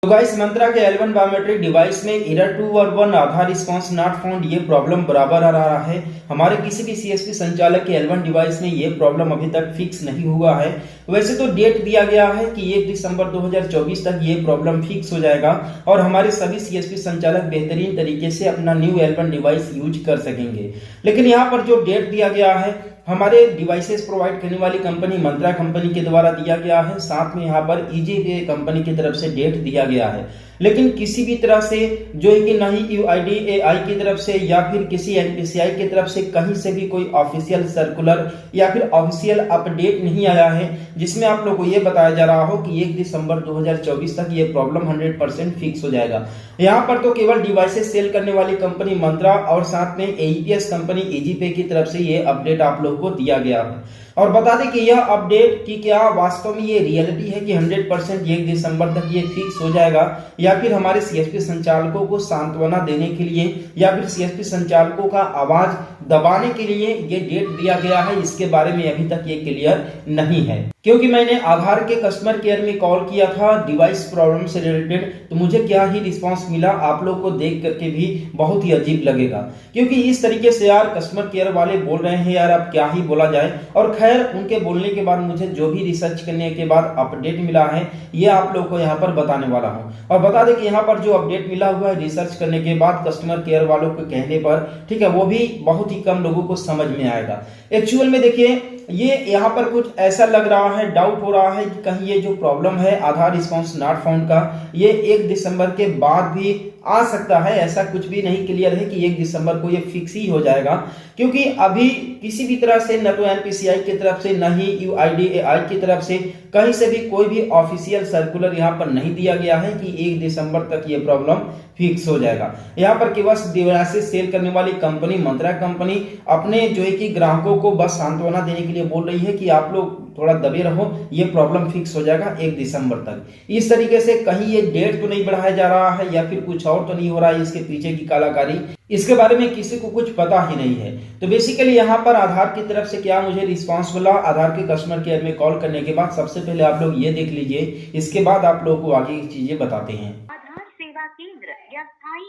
तो गाइस मंत्रा के L1 biometric device में error 211 Aadhaar response not found ये प्रॉब्लम बराबर आ रहा है। हमारे किसी भी सीएसपी संचालक के L1 डिवाइस में ये प्रॉब्लम अभी तक फिक्स नहीं हुआ है। वैसे तो डेट दिया गया है कि 1 दिसंबर 2024 तक ये प्रॉब्लम फिक्स हो जाएगा और हमारे सभी सीएसपी संचालक बेहतरीन तरीके से अपना न्यू L1 डिवाइस यूज कर सकेंगे। लेकिन यहाँ पर जो डेट दिया गया है हमारे डिवाइसेस प्रोवाइड करने वाली कंपनी मंत्रा कंपनी के द्वारा दिया गया है, साथ में यहाँ पर ईजीपे कंपनी की तरफ से डेट दिया गया है। लेकिन किसी भी तरह से जो है कि ना ही UIDAI की तरफ से या फिर किसी NPCI की तरफ से कहीं से भी कोई ऑफिशियल सर्कुलर या फिर ऑफिशियल अपडेट नहीं आया है जिसमें आप लोग को ये बताया जा रहा हो कि 1 दिसंबर 2024 तक ये प्रॉब्लम 100% फिक्स हो जाएगा। यहाँ पर तो केवल डिवाइसेस सेल करने वाली कंपनी मंत्रा और साथ में AEPS कंपनी ईजीपे की तरफ से ये अपडेट आप लोग को दिया गया है। और बता दें कि यह अपडेट की क्या वास्तव में ये रियलिटी है कि 100% 1 दिसंबर तक ये फिक्स हो जाएगा या फिर हमारे सीएसपी संचालकों को सांत्वना देने के लिए या फिर सीएसपी संचालकों का आवाज दबाने के लिए ये डेट दिया गया है, इसके बारे में अभी तक ये क्लियर नहीं है। क्योंकि मैंने आधार के कस्टमर केयर में कॉल किया था डिवाइस प्रॉब्लम से रिलेटेड, तो मुझे क्या ही रिस्पांस मिला आप लोग को देख करके भी बहुत ही अजीब लगेगा। क्योंकि इस तरीके से यार कस्टमर केयर वाले बोल रहे हैं यार, अब क्या ही बोला जाए। और खैर उनके बोलने के बाद मुझे जो भी रिसर्च करने के बाद अपडेट मिला है ये आप लोग को यहाँ पर बताने वाला हूँ। और बता दें कि यहाँ पर जो अपडेट मिला हुआ है रिसर्च करने के बाद कस्टमर केयर वालों के कहने पर, ठीक है, वो भी बहुत ही कम लोगों को समझ में आएगा। एक्चुअल में देखिए ये यहाँ पर कुछ ऐसा लग रहा है, डाउट हो रहा है कि कहीं ये जो प्रॉब्लम है आधार रिस्पांस नॉट फाउंड का ये 1 दिसंबर के बाद भी आ सकता है। ऐसा कुछ भी नहीं क्लियर है कि 1 दिसंबर को ये फिक्स ही हो जाएगा, क्योंकि अभी किसी भी तरह से न तो NPCI की तरफ से न ही UIDAI की तरफ से कहीं से भी कोई भी ऑफिशियल सर्कुलर यहाँ पर नहीं दिया गया है कि 1 दिसंबर तक ये प्रॉब्लम फिक्स हो जाएगा। यहाँ पर केवल डिवाइसेस सेल करने वाली कंपनी मंत्रा कंपनी अपने जो है कि ग्राहकों को बस सांत्वना देने के लिए बोल रही है कि आप लोग थोड़ा दबे रहो, ये प्रॉब्लम फिक्स हो जाएगा 1 दिसंबर तक। इस तरीके से कहीं ये डेट तो नहीं बढ़ाया जा रहा है या फिर कुछ और तो नहीं हो रहा है इसके पीछे की कालाकारी, इसके बारे में किसी को कुछ पता ही नहीं है। तो बेसिकली यहाँ पर आधार की तरफ से क्या मुझे रिस्पांस मिला आधार के कस्टमर केयर में कॉल करने के बाद, सबसे पहले आप लोग ये देख लीजिए, इसके बाद आप लोगों को आगे की चीजें बताते हैं। आधार सेवा केंद्र या स्थायी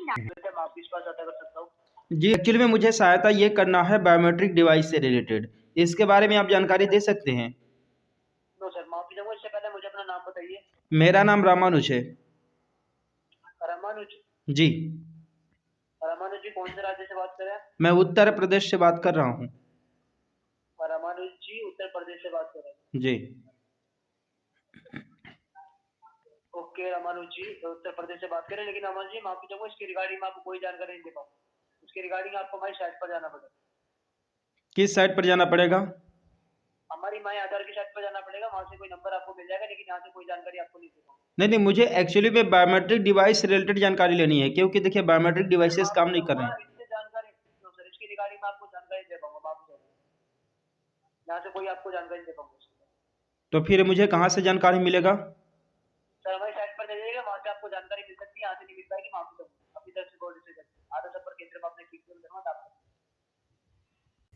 जी एक्चुअली में मुझे सहायता ये करना है बायोमेट्रिक डिवाइस से रिलेटेड, इसके बारे में आप जानकारी दे सकते हैं? नो सर, माफी चाहूंगा, इससे पहले मुझे अपना नाम बताइए। मेरा नाम रामानुज है। रामानुज जी। रामानुज जी कौन से राज्य से बात कर रहे हैं? मैं उत्तर प्रदेश से बात कर रहा हूँ। रामानुज जी उत्तर प्रदेश से बात कर रहे हैं? जी। ओके रामानुज जी उत्तर प्रदेश से बात कर रहे हैं, लेकिन रामानुज जी माफी चाहूंगा, इसकी रिगार्डिंग में आपको कोई जानकारी नहीं दे पाऊंगा। उसके रिगार्डिंग आपको हमारी साइट पर जाना पड़ेगा। किस साइट पर जाना पड़ेगा? हमारी माई आधार की साइट पर जाना पड़ेगा, वहां से कोई नंबर आपको मिल जाएगा, लेकिन यहाँ से कोई जानकारी आपको नहीं दे पाऊंगा। नहीं, मुझे एक्चुअली में बायोमेट्रिक डिवाइस से रिलेटेड जानकारी लेनी है, क्योंकि देखिए बायोमेट्रिक डिवाइसेस काम नहीं कर रहे हैं। इससे जानकारी नो सर, इसकी रिगार्डिंग में आपको जानकारी दे पाऊंगा, माफी चाहूंगा, यहाँ से कोई आपको जानकारी दे पाऊंगा। तो फिर मुझे कहाँ से जानकारी मिलेगा? सर हमारी साइट पर जाइएगा, वहाँ से आपको जानकारी मिल सकती है, यहाँ से नहीं मिल पाएगी, माफी चाहूंगा। अपनी तरफ से कोई डिसीजन आधा संपर्क केंद्र में आपने क्लिक करना।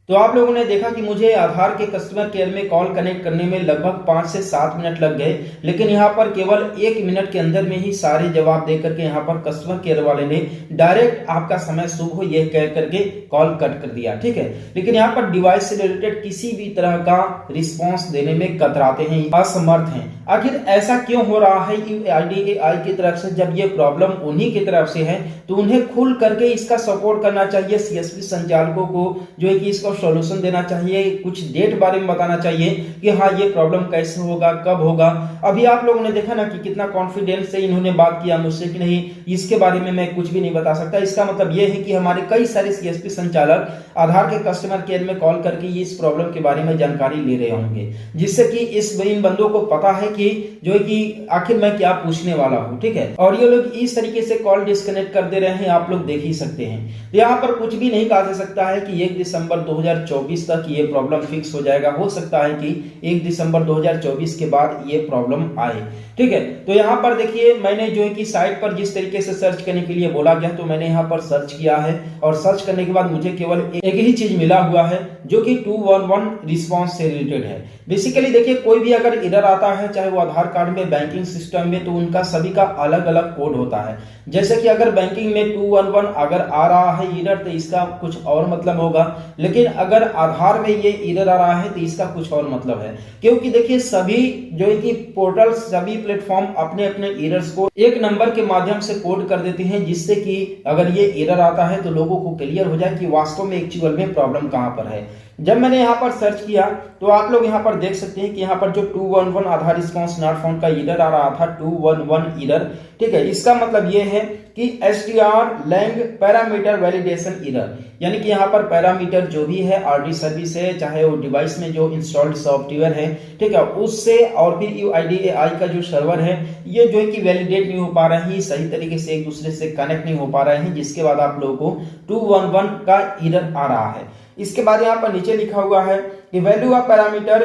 तो आप लोगों ने देखा कि मुझे आधार के कस्टमर केयर में कॉल कनेक्ट करने में लगभग 5 से 7 मिनट लग गए, लेकिन यहाँ पर केवल 1 मिनट के अंदर में ही सारे जवाब दे करके यहाँ पर कस्टमर केयर वाले ने डायरेक्ट आपका समय शुभ हो यह कह करके कॉल कट कर दिया, ठीक है। लेकिन यहाँ पर डिवाइस से रिलेटेड किसी भी तरह का रिस्पॉन्स देने में कतराते हैं, असमर्थ हैं। आखिर ऐसा क्यों हो रहा है UIDAI की तरफ से? जब ये प्रॉब्लम उन्हीं की तरफ से है तो उन्हें खुल करके इसका सपोर्ट करना चाहिए, सीएसपी संचालकों को जो है कि इसका सॉल्यूशन देना चाहिए, कुछ डेट बारे में बताना चाहिए कि हाँ ये प्रॉब्लम कैसे होगा, कब होगा। अभी आप लोगों ने देखा ना कि कितना कॉन्फिडेंस से इन्होंने बात किया मुझसे कि नहीं इसके बारे में मैं कुछ भी नहीं बता सकता। इसका मतलब ये है कि हमारे कई सारे सीएसपी संचालक आधार के कस्टमर केयर में कॉल करके इस प्रॉब्लम के बारे में जानकारी ले रहे होंगे, जिससे कि इन बंदों को पता है कि जो है कि आखिर मैं क्या पूछने वाला हूँ, ठीक है। और ये लोग इस तरीके से कॉल डिस्कनेक्ट कर दे रहे हैं, आप लोग देख ही सकते हैं। तो यहाँ पर कुछ भी नहीं कहा जा सकता है कि 1 दिसंबर 2024 तक ये प्रॉब्लम फिक्स हो जाएगा। हो सकता है कि 1 दिसंबर 2024 के बाद ये प्रॉब्लम आए। ठीक है। तो यहाँ पर देखिए मैंने जो है कि साइट पर जिस तरीके से सर्च करने के लिए बोला गया तो मैंने यहाँ पर सर्च किया है और सर्च करने के बाद मुझे केवल एक ही चीज मिला हुआ है जो कि 211 रिस्पॉन्स से रिलेटेड है। बेसिकली देखिए कोई भी अगर एरर आता है चाहे वो आधार कार्ड में, बैंकिंग सिस्टम में, तो उनका सभी का अलग अलग कोड होता है। जैसे कि अगर बैंकिंग में 211 अगर आ रहा है एरर तो इसका कुछ और मतलब होगा, लेकिन अगर आधार में ये एरर आ रहा है तो इसका कुछ और मतलब है। क्योंकि देखिए सभी जो है कि पोर्टल, सभी प्लेटफॉर्म अपने अपने एरर्स को एक नंबर के माध्यम से कोड कर देते हैं, जिससे कि अगर ये एरर आता है तो लोगों को क्लियर हो जाए कि वास्तव में एक्चुअल में प्रॉब्लम कहां पर है। जब मैंने यहाँ पर सर्च किया तो आप लोग यहाँ पर देख सकते हैं कि यहाँ पर जो 211 आधार रिस्पॉन्स नॉट फाउंड का एरर आ रहा था, 211 एरर, ठीक है। इसका मतलब ये है कि STR lang parameter validation error, यानी कि यहाँ पर पैरामीटर जो भी है RD सर्विस है, चाहे वो डिवाइस में जो इंस्टॉल्ड सॉफ्टवेयर है, ठीक है, उससे और फिर UIDAI का जो सर्वर है ये जो है कि वैलिडेट नहीं हो पा रहे हैं, सही तरीके से एक दूसरे से कनेक्ट नहीं हो पा रहे हैं, जिसके बाद आप लोगों को 211 का एरर आ रहा है। इसके बाद यहाँ पर नीचे लिखा हुआ है कि वैल्यू ऑफ पैरामीटर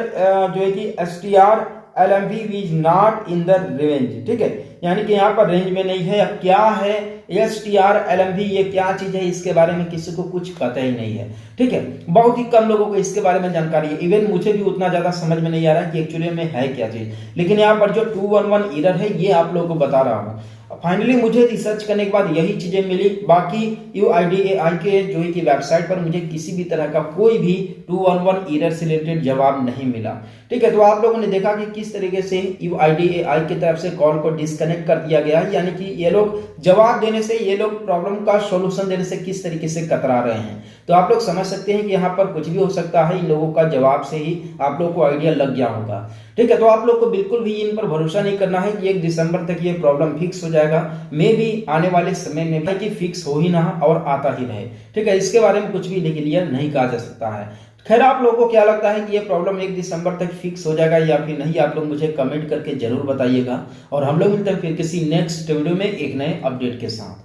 जो है कि STR LMV is not in the range, ठीक है, यानी कि यहाँ पर रेंज में नहीं है। अब क्या है STR LMV, ये क्या चीज है, इसके बारे में किसी को कुछ पता ही नहीं है, ठीक है। बहुत ही कम लोगों को इसके बारे में जानकारी है, इवन मुझे भी उतना ज्यादा समझ में नहीं आ रहा है कि एक्चुअली में है क्या चीज। लेकिन यहाँ पर जो 211 एरर है ये आप लोगों को बता रहा हूँ। फाइनली मुझे रिसर्च करने के बाद यही चीजें मिली। बाकी UIDAI के जो है कि वेबसाइट पर मुझे किसी भी तरह का कोई भी 211 एरर से रिलेटेड जवाब नहीं मिला, ठीक है। तो आप लोगों ने देखा कि किस तरीके से UIDAI की तरफ से कॉल को डिस्कनेक्ट कर दिया गया है, यानी कि ये लोग जवाब देने से, ये लोग प्रॉब्लम का सॉल्यूशन देने से किस तरीके से कतरा रहे हैं। तो आप लोग समझ सकते हैं कि यहाँ पर कुछ भी हो सकता है, इन लोगों का जवाब से ही आप लोगों को आइडिया लग गया होगा, ठीक है। तो आप लोग को बिल्कुल भी इन पर भरोसा नहीं करना है कि 1 दिसंबर तक ये प्रॉब्लम फिक्स हो जाएगा। मे भी आने वाले समय में भी कि फिक्स हो ही ना और आता ही रहे, ठीक है। इसके बारे में कुछ भी क्लियर नहीं कहा जा सकता है। खैर आप लोगों को क्या लगता है कि ये प्रॉब्लम 1 दिसंबर तक फिक्स हो जाएगा या फिर नहीं, आप लोग मुझे कमेंट करके जरूर बताइएगा। और हम लोग मिलते हैं फिर किसी नेक्स्ट वीडियो में एक नए अपडेट के साथ।